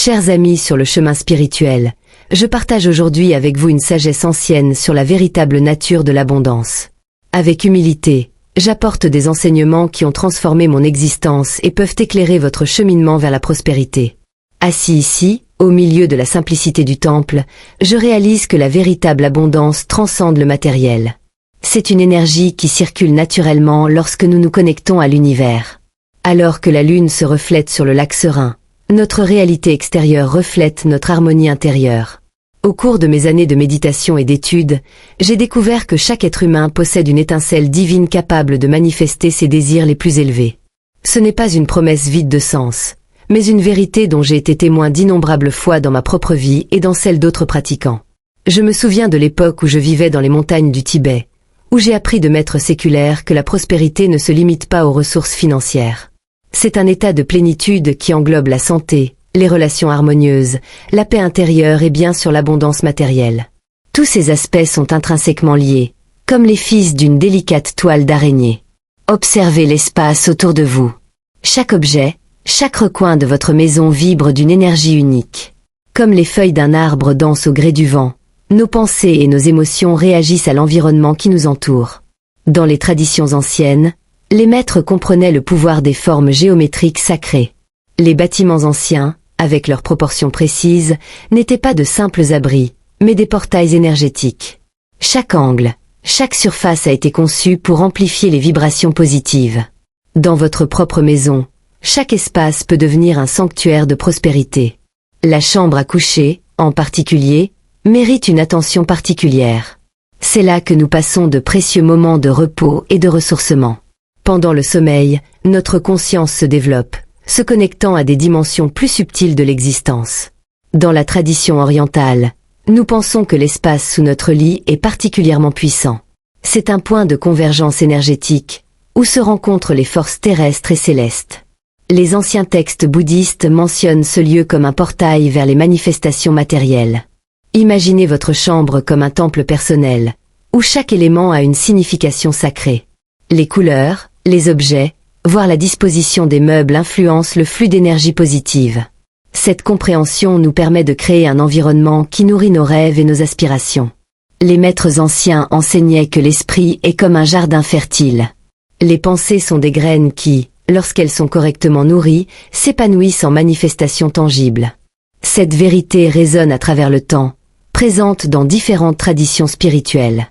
Chers amis sur le chemin spirituel, je partage aujourd'hui avec vous une sagesse ancienne sur la véritable nature de l'abondance. Avec humilité, j'apporte des enseignements qui ont transformé mon existence et peuvent éclairer votre cheminement vers la prospérité. Assis ici, au milieu de la simplicité du temple, je réalise que la véritable abondance transcende le matériel. C'est une énergie qui circule naturellement lorsque nous nous connectons à l'univers. Alors que la lune se reflète sur le lac serein, notre réalité extérieure reflète notre harmonie intérieure. Au cours de mes années de méditation et d'études, j'ai découvert que chaque être humain possède une étincelle divine capable de manifester ses désirs les plus élevés. Ce n'est pas une promesse vide de sens, mais une vérité dont j'ai été témoin d'innombrables fois dans ma propre vie et dans celle d'autres pratiquants. Je me souviens de l'époque où je vivais dans les montagnes du Tibet, où j'ai appris de maîtres séculaires que la prospérité ne se limite pas aux ressources financières. C'est un état de plénitude qui englobe la santé, les relations harmonieuses, la paix intérieure et bien sûr l'abondance matérielle. Tous ces aspects sont intrinsèquement liés, comme les fils d'une délicate toile d'araignée. Observez l'espace autour de vous. Chaque objet, chaque recoin de votre maison vibre d'une énergie unique. Comme les feuilles d'un arbre dansent au gré du vent, nos pensées et nos émotions réagissent à l'environnement qui nous entoure. Dans les traditions anciennes, les maîtres comprenaient le pouvoir des formes géométriques sacrées. Les bâtiments anciens, avec leurs proportions précises, n'étaient pas de simples abris, mais des portails énergétiques. Chaque angle, chaque surface a été conçue pour amplifier les vibrations positives. Dans votre propre maison, chaque espace peut devenir un sanctuaire de prospérité. La chambre à coucher, en particulier, mérite une attention particulière. C'est là que nous passons de précieux moments de repos et de ressourcement. Pendant le sommeil, notre conscience se développe, se connectant à des dimensions plus subtiles de l'existence. Dans la tradition orientale, nous pensons que l'espace sous notre lit est particulièrement puissant. C'est un point de convergence énergétique, où se rencontrent les forces terrestres et célestes. Les anciens textes bouddhistes mentionnent ce lieu comme un portail vers les manifestations matérielles. Imaginez votre chambre comme un temple personnel, où chaque élément a une signification sacrée. Les couleurs, les objets, voire la disposition des meubles influencent le flux d'énergie positive. Cette compréhension nous permet de créer un environnement qui nourrit nos rêves et nos aspirations. Les maîtres anciens enseignaient que l'esprit est comme un jardin fertile. Les pensées sont des graines qui, lorsqu'elles sont correctement nourries, s'épanouissent en manifestations tangibles. Cette vérité résonne à travers le temps, présente dans différentes traditions spirituelles.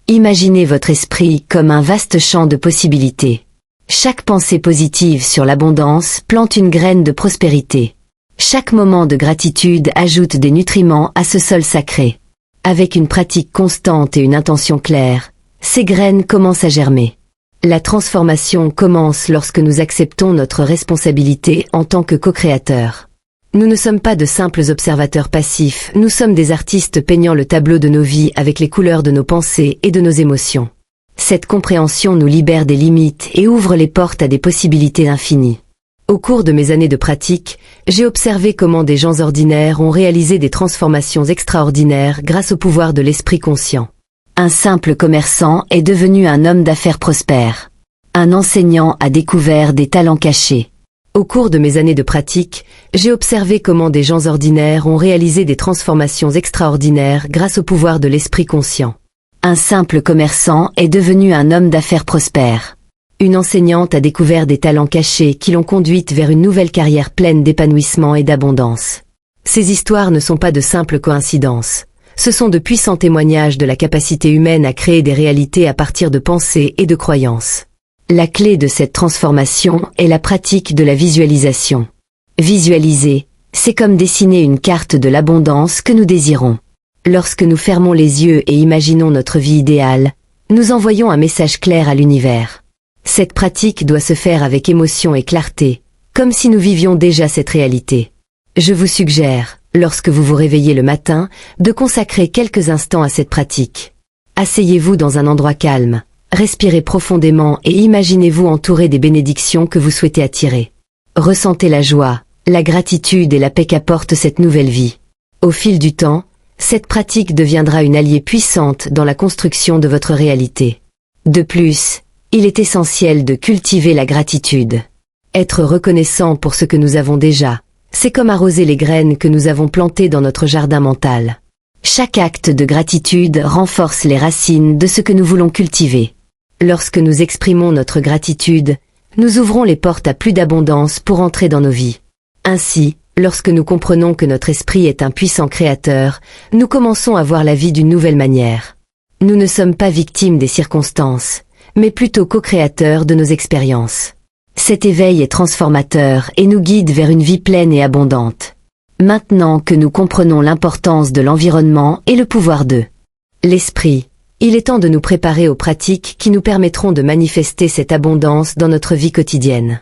Imaginez votre esprit comme un vaste champ de possibilités. Chaque pensée positive sur l'abondance plante une graine de prospérité. Chaque moment de gratitude ajoute des nutriments à ce sol sacré. Avec une pratique constante et une intention claire, ces graines commencent à germer. La transformation commence lorsque nous acceptons notre responsabilité en tant que co-créateurs. Nous ne sommes pas de simples observateurs passifs, nous sommes des artistes peignant le tableau de nos vies avec les couleurs de nos pensées et de nos émotions. Cette compréhension nous libère des limites et ouvre les portes à des possibilités infinies. Au cours de mes années de pratique, j'ai observé comment des gens ordinaires ont réalisé des transformations extraordinaires grâce au pouvoir de l'esprit conscient. Un simple commerçant est devenu un homme d'affaires prospère. Un enseignant a découvert des talents cachés. Au cours de mes années de pratique, j'ai observé comment des gens ordinaires ont réalisé des transformations extraordinaires grâce au pouvoir de l'esprit conscient. Un simple commerçant est devenu un homme d'affaires prospère. Une enseignante a découvert des talents cachés qui l'ont conduite vers une nouvelle carrière pleine d'épanouissement et d'abondance. Ces histoires ne sont pas de simples coïncidences. Ce sont de puissants témoignages de la capacité humaine à créer des réalités à partir de pensées et de croyances. La clé de cette transformation est la pratique de la visualisation. Visualiser, c'est comme dessiner une carte de l'abondance que nous désirons. Lorsque nous fermons les yeux et imaginons notre vie idéale, nous envoyons un message clair à l'univers. Cette pratique doit se faire avec émotion et clarté, comme si nous vivions déjà cette réalité. Je vous suggère, lorsque vous vous réveillez le matin, de consacrer quelques instants à cette pratique. Asseyez-vous dans un endroit calme. Respirez profondément et imaginez-vous entouré des bénédictions que vous souhaitez attirer. Ressentez la joie, la gratitude et la paix qu'apporte cette nouvelle vie. Au fil du temps, cette pratique deviendra une alliée puissante dans la construction de votre réalité. De plus, il est essentiel de cultiver la gratitude. Être reconnaissant pour ce que nous avons déjà, C'est comme arroser les graines que nous avons plantées dans notre jardin mental. Chaque acte de gratitude renforce les racines de ce que nous voulons cultiver. Lorsque nous exprimons notre gratitude, nous ouvrons les portes à plus d'abondance pour entrer dans nos vies. Ainsi, lorsque nous comprenons que notre esprit est un puissant créateur, nous commençons à voir la vie d'une nouvelle manière. Nous ne sommes pas victimes des circonstances, mais plutôt co-créateurs de nos expériences. Cet éveil est transformateur et nous guide vers une vie pleine et abondante. Maintenant que nous comprenons l'importance de l'environnement et le pouvoir de l'esprit, il est temps de nous préparer aux pratiques qui nous permettront de manifester cette abondance dans notre vie quotidienne.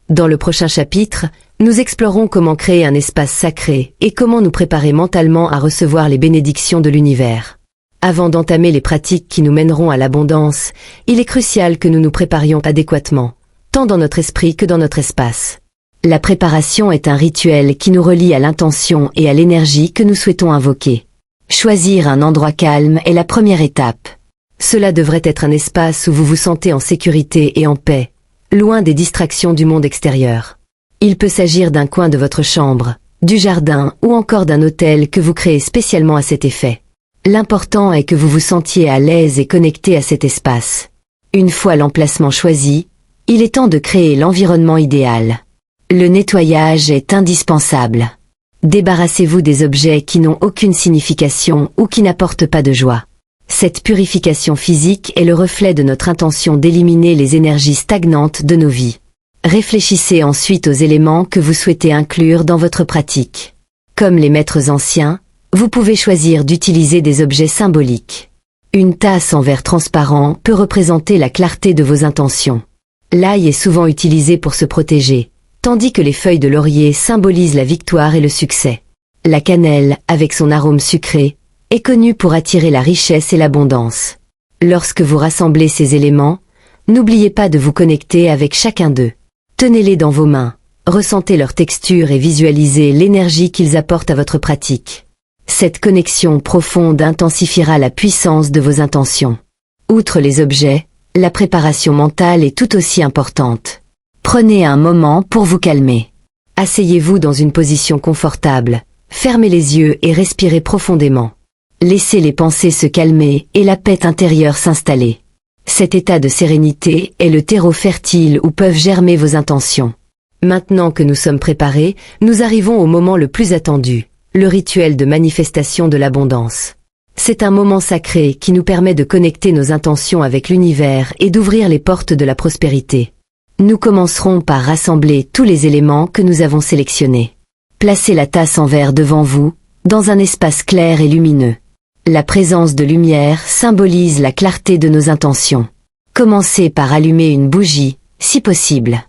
Dans le prochain chapitre, nous explorons comment créer un espace sacré et comment nous préparer mentalement à recevoir les bénédictions de l'univers. Avant d'entamer les pratiques qui nous mèneront à l'abondance, il est crucial que nous nous préparions adéquatement, tant dans notre esprit que dans notre espace. La préparation est un rituel qui nous relie à l'intention et à l'énergie que nous souhaitons invoquer. Choisir un endroit calme est la première étape. Cela devrait être un espace où vous vous sentez en sécurité et en paix, loin des distractions du monde extérieur. Il peut s'agir d'un coin de votre chambre, du jardin ou encore d'un hôtel que vous créez spécialement à cet effet. L'important est que vous vous sentiez à l'aise et connecté à cet espace. Une fois l'emplacement choisi, il est temps de créer l'environnement idéal. Le nettoyage est indispensable. Débarrassez-vous des objets qui n'ont aucune signification ou qui n'apportent pas de joie. Cette purification physique est le reflet de notre intention d'éliminer les énergies stagnantes de nos vies. Réfléchissez ensuite aux éléments que vous souhaitez inclure dans votre pratique. Comme les maîtres anciens, vous pouvez choisir d'utiliser des objets symboliques. Une tasse en verre transparent peut représenter la clarté de vos intentions. L'ail est souvent utilisé pour se protéger, tandis que les feuilles de laurier symbolisent la victoire et le succès. La cannelle, avec son arôme sucré, est connue pour attirer la richesse et l'abondance. Lorsque vous rassemblez ces éléments, n'oubliez pas de vous connecter avec chacun d'eux. Tenez-les dans vos mains, ressentez leur texture et visualisez l'énergie qu'ils apportent à votre pratique. Cette connexion profonde intensifiera la puissance de vos intentions. Outre les objets, la préparation mentale est tout aussi importante. Prenez un moment pour vous calmer. Asseyez-vous dans une position confortable, fermez les yeux et respirez profondément. Laissez les pensées se calmer et la paix intérieure s'installer. Cet état de sérénité est le terreau fertile où peuvent germer vos intentions. Maintenant que nous sommes préparés, nous arrivons au moment le plus attendu, le rituel de manifestation de l'abondance. C'est un moment sacré qui nous permet de connecter nos intentions avec l'univers et d'ouvrir les portes de la prospérité. Nous commencerons par rassembler tous les éléments que nous avons sélectionnés. Placez la tasse en verre devant vous, dans un espace clair et lumineux. La présence de lumière symbolise la clarté de nos intentions. Commencez par allumer une bougie, si possible.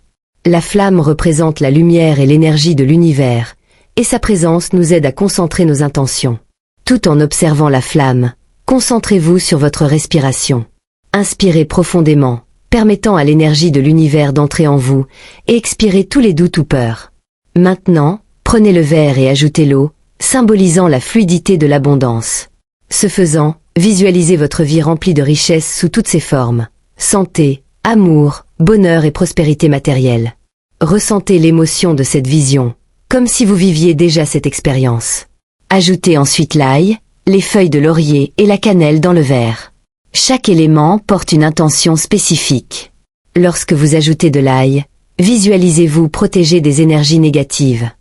La flamme représente la lumière et l'énergie de l'univers, et sa présence nous aide à concentrer nos intentions. Tout en observant la flamme, concentrez-vous sur votre respiration. Inspirez profondément, permettant à l'énergie de l'univers d'entrer en vous, et expirez tous les doutes ou peurs. Maintenant, prenez le verre et ajoutez l'eau, symbolisant la fluidité de l'abondance. Ce faisant, visualisez votre vie remplie de richesses sous toutes ses formes. Santé, amour, bonheur et prospérité matérielle. Ressentez l'émotion de cette vision, comme si vous viviez déjà cette expérience. Ajoutez ensuite l'ail, les feuilles de laurier et la cannelle dans le verre. Chaque élément porte une intention spécifique. Lorsque vous ajoutez de l'ail, visualisez-vous protégé des énergies négatives.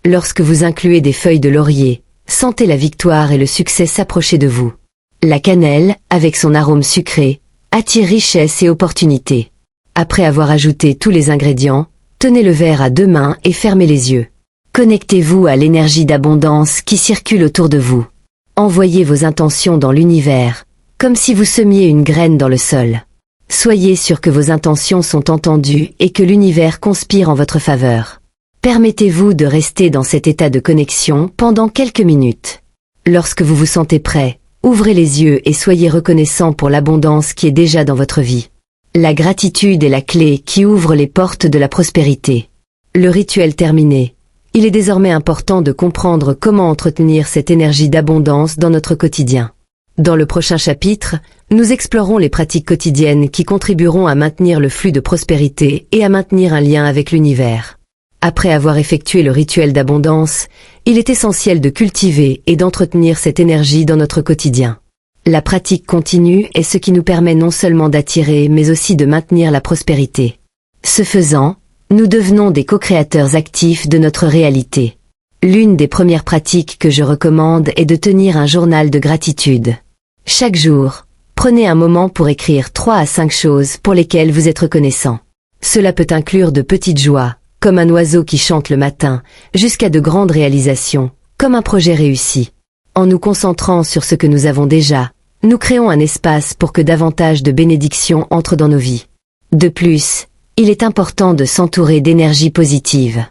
Lorsque vous incluez des feuilles de laurier, sentez la victoire et le succès s'approcher de vous. La cannelle, avec son arôme sucré, attire richesse et opportunité. Après avoir ajouté tous les ingrédients, tenez le verre à deux mains et fermez les yeux. Connectez-vous à l'énergie d'abondance qui circule autour de vous. Envoyez vos intentions dans l'univers, comme si vous semiez une graine dans le sol. Soyez sûr que vos intentions sont entendues et que l'univers conspire en votre faveur. Permettez-vous de rester dans cet état de connexion pendant quelques minutes. Lorsque vous vous sentez prêt, ouvrez les yeux et soyez reconnaissant pour l'abondance qui est déjà dans votre vie. La gratitude est la clé qui ouvre les portes de la prospérité. Le rituel terminé, il est désormais important de comprendre comment entretenir cette énergie d'abondance dans notre quotidien. Dans le prochain chapitre, nous explorons les pratiques quotidiennes qui contribueront à maintenir le flux de prospérité et à maintenir un lien avec l'univers. Après avoir effectué le rituel d'abondance, il est essentiel de cultiver et d'entretenir cette énergie dans notre quotidien. La pratique continue est ce qui nous permet non seulement d'attirer mais aussi de maintenir la prospérité. Ce faisant, nous devenons des co-créateurs actifs de notre réalité. L'une des premières pratiques que je recommande est de tenir un journal de gratitude. Chaque jour, prenez un moment pour écrire 3 à 5 choses pour lesquelles vous êtes reconnaissant. Cela peut inclure de petites joies, comme un oiseau qui chante le matin, jusqu'à de grandes réalisations, comme un projet réussi. En nous concentrant sur ce que nous avons déjà, nous créons un espace pour que davantage de bénédictions entrent dans nos vies. De plus, il est important de s'entourer d'énergie positive.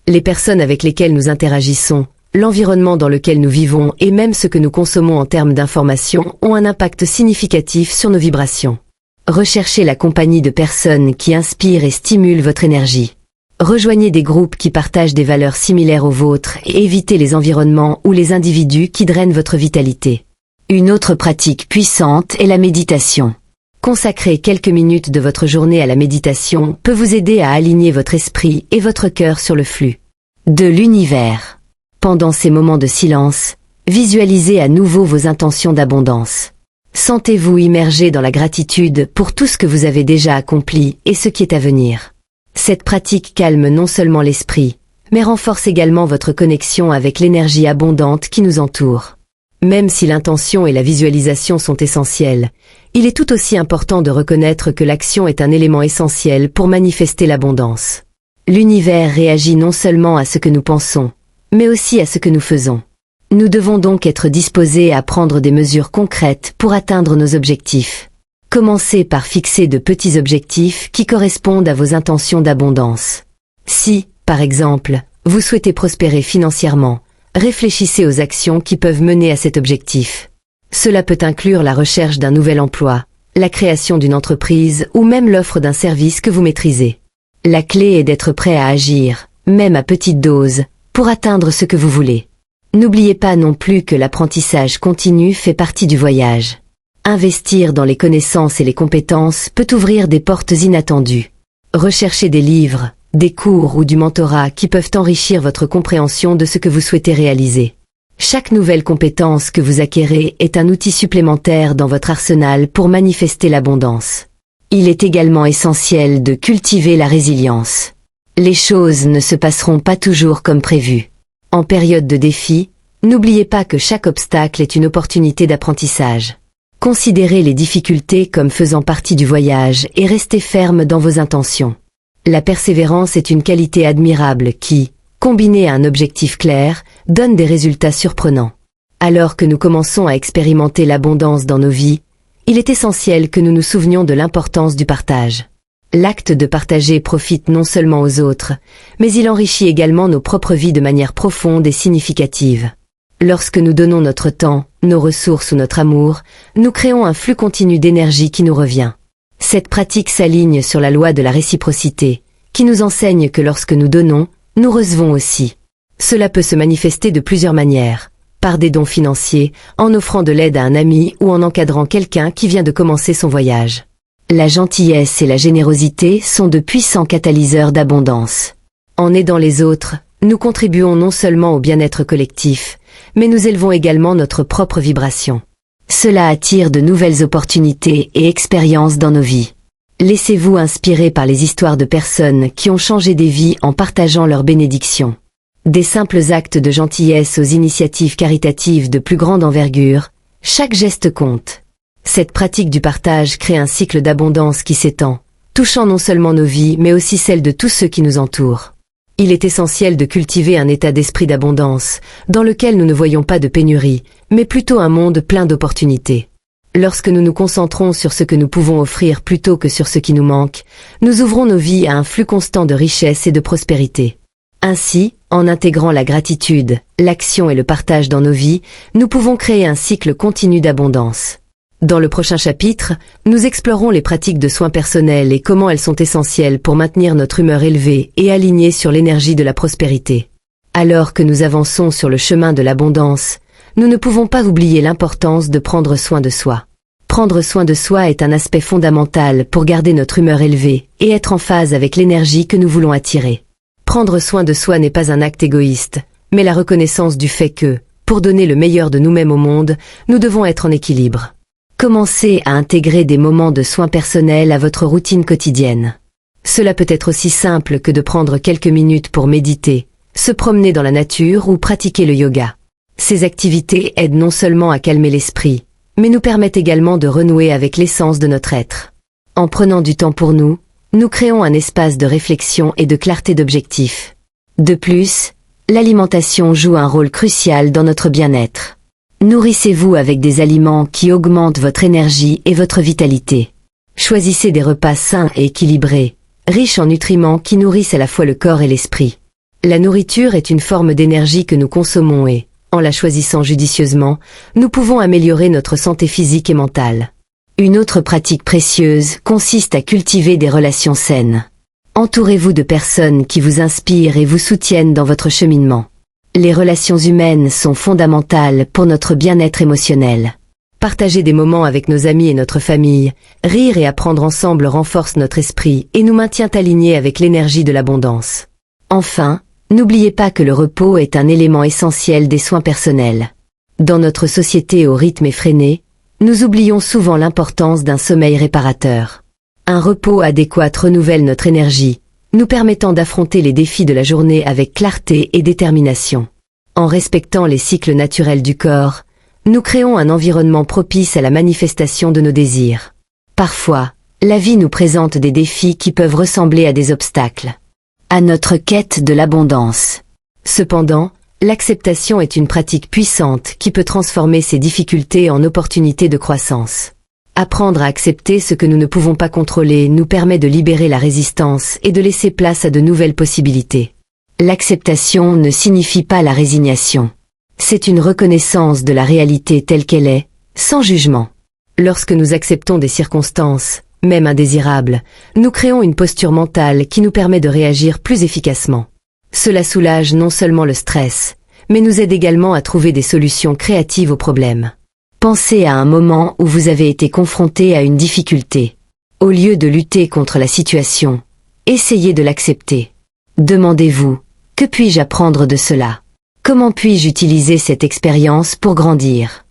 Les personnes avec lesquelles nous interagissons, l'environnement dans lequel nous vivons et même ce que nous consommons en termes d'informations ont un impact significatif sur nos vibrations. Recherchez la compagnie de personnes qui inspirent et stimulent votre énergie. Rejoignez des groupes qui partagent des valeurs similaires aux vôtres et évitez les environnements ou les individus qui drainent votre vitalité. Une autre pratique puissante est la méditation. Consacrer quelques minutes de votre journée à la méditation peut vous aider à aligner votre esprit et votre cœur sur le flux de l'univers. Pendant ces moments de silence, visualisez à nouveau vos intentions d'abondance. Sentez-vous immergé dans la gratitude pour tout ce que vous avez déjà accompli et ce qui est à venir. Cette pratique calme non seulement l'esprit, mais renforce également votre connexion avec l'énergie abondante qui nous entoure. Même si l'intention et la visualisation sont essentielles, il est tout aussi important de reconnaître que l'action est un élément essentiel pour manifester l'abondance. L'univers réagit non seulement à ce que nous pensons, mais aussi à ce que nous faisons. Nous devons donc être disposés à prendre des mesures concrètes pour atteindre nos objectifs. Commencez par fixer de petits objectifs qui correspondent à vos intentions d'abondance. Si, par exemple, vous souhaitez prospérer financièrement, réfléchissez aux actions qui peuvent mener à cet objectif. Cela peut inclure la recherche d'un nouvel emploi, la création d'une entreprise ou même l'offre d'un service que vous maîtrisez. La clé est d'être prêt à agir, même à petite dose, pour atteindre ce que vous voulez. N'oubliez pas non plus que l'apprentissage continu fait partie du voyage. Investir dans les connaissances et les compétences peut ouvrir des portes inattendues. Recherchez des livres, des cours ou du mentorat qui peuvent enrichir votre compréhension de ce que vous souhaitez réaliser. Chaque nouvelle compétence que vous acquérez est un outil supplémentaire dans votre arsenal pour manifester l'abondance. Il est également essentiel de cultiver la résilience. Les choses ne se passeront pas toujours comme prévu. En période de défi, n'oubliez pas que chaque obstacle est une opportunité d'apprentissage. Considérez les difficultés comme faisant partie du voyage et restez ferme dans vos intentions. La persévérance est une qualité admirable qui, combinée à un objectif clair, donne des résultats surprenants. Alors que nous commençons à expérimenter l'abondance dans nos vies, il est essentiel que nous nous souvenions de l'importance du partage. L'acte de partager profite non seulement aux autres, mais il enrichit également nos propres vies de manière profonde et significative. Lorsque nous donnons notre temps, nos ressources ou notre amour, nous créons un flux continu d'énergie qui nous revient. Cette pratique s'aligne sur la loi de la réciprocité, qui nous enseigne que lorsque nous donnons, nous recevons aussi. Cela peut se manifester de plusieurs manières, par des dons financiers, en offrant de l'aide à un ami ou en encadrant quelqu'un qui vient de commencer son voyage. La gentillesse et la générosité sont de puissants catalyseurs d'abondance. En aidant les autres, nous contribuons non seulement au bien-être collectif, mais nous élevons également notre propre vibration. Cela attire de nouvelles opportunités et expériences dans nos vies. Laissez-vous inspirer par les histoires de personnes qui ont changé des vies en partageant leurs bénédictions. Des simples actes de gentillesse aux initiatives caritatives de plus grande envergure, chaque geste compte. Cette pratique du partage crée un cycle d'abondance qui s'étend, touchant non seulement nos vies mais aussi celles de tous ceux qui nous entourent. Il est essentiel de cultiver un état d'esprit d'abondance, dans lequel nous ne voyons pas de pénurie, mais plutôt un monde plein d'opportunités. Lorsque nous nous concentrons sur ce que nous pouvons offrir plutôt que sur ce qui nous manque, nous ouvrons nos vies à un flux constant de richesse et de prospérité. Ainsi, en intégrant la gratitude, l'action et le partage dans nos vies, nous pouvons créer un cycle continu d'abondance. Dans le prochain chapitre, nous explorons les pratiques de soins personnels et comment elles sont essentielles pour maintenir notre humeur élevée et alignée sur l'énergie de la prospérité. Alors que nous avançons sur le chemin de l'abondance, nous ne pouvons pas oublier l'importance de prendre soin de soi. Prendre soin de soi est un aspect fondamental pour garder notre humeur élevée et être en phase avec l'énergie que nous voulons attirer. Prendre soin de soi n'est pas un acte égoïste, mais la reconnaissance du fait que, pour donner le meilleur de nous-mêmes au monde, nous devons être en équilibre. Commencez à intégrer des moments de soins personnels à votre routine quotidienne. Cela peut être aussi simple que de prendre quelques minutes pour méditer, se promener dans la nature ou pratiquer le yoga. Ces activités aident non seulement à calmer l'esprit, mais nous permettent également de renouer avec l'essence de notre être. En prenant du temps pour nous, nous créons un espace de réflexion et de clarté d'objectifs. De plus, l'alimentation joue un rôle crucial dans notre bien-être. Nourrissez-vous avec des aliments qui augmentent votre énergie et votre vitalité. Choisissez des repas sains et équilibrés, riches en nutriments qui nourrissent à la fois le corps et l'esprit. La nourriture est une forme d'énergie que nous consommons et, en la choisissant judicieusement, nous pouvons améliorer notre santé physique et mentale. Une autre pratique précieuse consiste à cultiver des relations saines. Entourez-vous de personnes qui vous inspirent et vous soutiennent dans votre cheminement. Les relations humaines sont fondamentales pour notre bien-être émotionnel. Partager des moments avec nos amis et notre famille, rire et apprendre ensemble renforce notre esprit et nous maintient alignés avec l'énergie de l'abondance. Enfin, n'oubliez pas que le repos est un élément essentiel des soins personnels. Dans notre société au rythme effréné, nous oublions souvent l'importance d'un sommeil réparateur. Un repos adéquat renouvelle notre énergie, nous permettant d'affronter les défis de la journée avec clarté et détermination. En respectant les cycles naturels du corps, nous créons un environnement propice à la manifestation de nos désirs. Parfois, la vie nous présente des défis qui peuvent ressembler à des obstacles à notre quête de l'abondance. Cependant, l'acceptation est une pratique puissante qui peut transformer ces difficultés en opportunités de croissance. Apprendre à accepter ce que nous ne pouvons pas contrôler nous permet de libérer la résistance et de laisser place à de nouvelles possibilités. L'acceptation ne signifie pas la résignation. C'est une reconnaissance de la réalité telle qu'elle est, sans jugement. Lorsque nous acceptons des circonstances, même indésirables, nous créons une posture mentale qui nous permet de réagir plus efficacement. Cela soulage non seulement le stress, mais nous aide également à trouver des solutions créatives aux problèmes. Pensez à un moment où vous avez été confronté à une difficulté. Au lieu de lutter contre la situation, essayez de l'accepter. Demandez-vous, que puis-je apprendre de cela? Comment puis-je utiliser cette expérience pour grandir?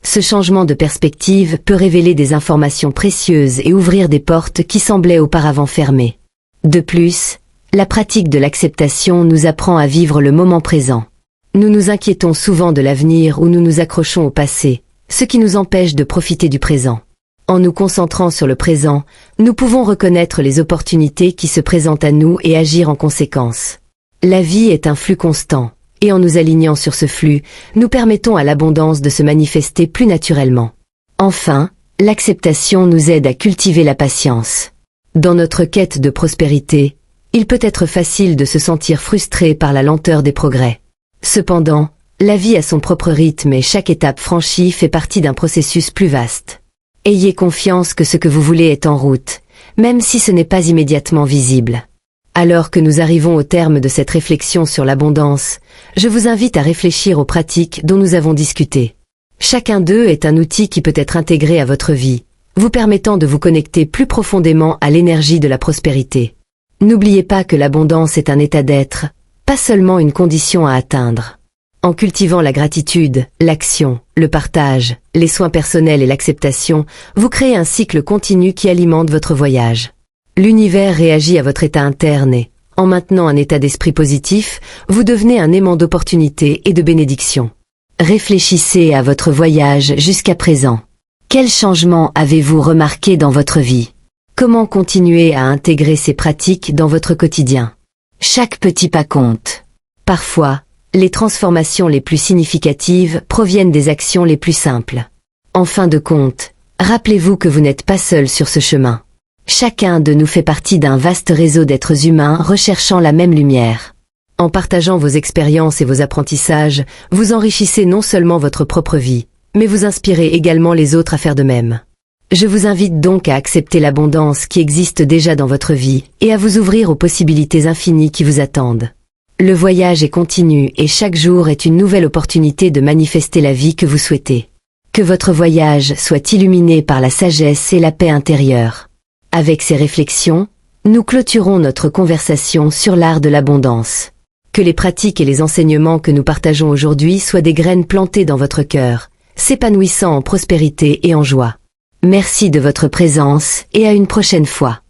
Ce changement de perspective peut révéler des informations précieuses et ouvrir des portes qui semblaient auparavant fermées. De plus, la pratique de l'acceptation nous apprend à vivre le moment présent. Nous nous inquiétons souvent de l'avenir ou nous nous accrochons au passé, ce qui nous empêche de profiter du présent. En nous concentrant sur le présent, nous pouvons reconnaître les opportunités qui se présentent à nous et agir en conséquence. La vie est un flux constant, et en nous alignant sur ce flux, nous permettons à l'abondance de se manifester plus naturellement. Enfin, l'acceptation nous aide à cultiver la patience. Dans notre quête de prospérité, il peut être facile de se sentir frustré par la lenteur des progrès. Cependant, la vie a son propre rythme et chaque étape franchie fait partie d'un processus plus vaste. Ayez confiance que ce que vous voulez est en route, même si ce n'est pas immédiatement visible. Alors que nous arrivons au terme de cette réflexion sur l'abondance, je vous invite à réfléchir aux pratiques dont nous avons discuté. Chacun d'eux est un outil qui peut être intégré à votre vie, vous permettant de vous connecter plus profondément à l'énergie de la prospérité. N'oubliez pas que l'abondance est un état d'être, pas seulement une condition à atteindre. En cultivant la gratitude, l'action, le partage, les soins personnels et l'acceptation, vous créez un cycle continu qui alimente votre voyage. L'univers réagit à votre état interne et, en maintenant un état d'esprit positif, vous devenez un aimant d'opportunités et de bénédictions. Réfléchissez à votre voyage jusqu'à présent. Quels changements avez-vous remarqués dans votre vie? Comment continuer à intégrer ces pratiques dans votre quotidien? Chaque petit pas compte. Parfois, les transformations les plus significatives proviennent des actions les plus simples. En fin de compte, rappelez-vous que vous n'êtes pas seul sur ce chemin. Chacun de nous fait partie d'un vaste réseau d'êtres humains recherchant la même lumière. En partageant vos expériences et vos apprentissages, vous enrichissez non seulement votre propre vie, mais vous inspirez également les autres à faire de même. Je vous invite donc à accepter l'abondance qui existe déjà dans votre vie et à vous ouvrir aux possibilités infinies qui vous attendent. Le voyage est continu et chaque jour est une nouvelle opportunité de manifester la vie que vous souhaitez. Que votre voyage soit illuminé par la sagesse et la paix intérieure. Avec ces réflexions, nous clôturons notre conversation sur l'art de l'abondance. Que les pratiques et les enseignements que nous partageons aujourd'hui soient des graines plantées dans votre cœur, s'épanouissant en prospérité et en joie. Merci de votre présence et à une prochaine fois.